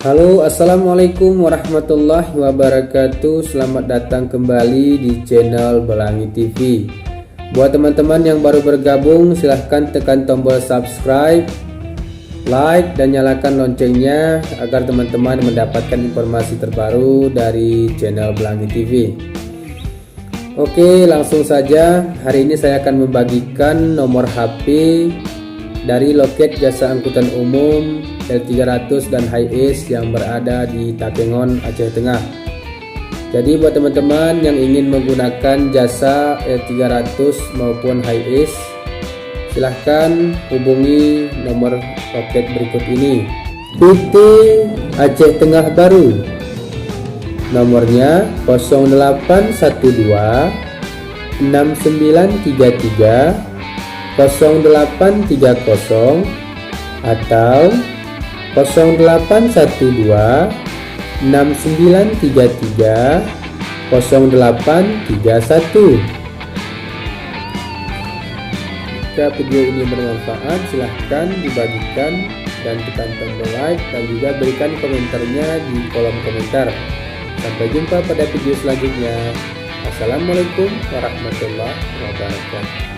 Halo, assalamualaikum warahmatullahi wabarakatuh. Selamat datang kembali di channel Belangi TV. Buat teman-teman yang baru bergabung, silahkan tekan tombol subscribe, like, dan nyalakan loncengnya agar teman-teman mendapatkan informasi terbaru dari channel Belangi TV. Oke, langsung saja. Hari ini saya akan membagikan nomor HP dari loket jasa angkutan umum L300 dan Hiace yang berada di Takengon, Aceh Tengah. Jadi buat teman-teman yang ingin menggunakan jasa L300 maupun Hiace, silahkan hubungi nomor loket berikut ini. PT Aceh Tengah Baru, nomornya 0812 6933 0830 atau 0812 6933 0831. Jika video ini bermanfaat, silahkan dibagikan dan tekan tombol like dan juga berikan komentarnya di kolom komentar. Sampai jumpa pada video selanjutnya. Assalamualaikum warahmatullahi wabarakatuh.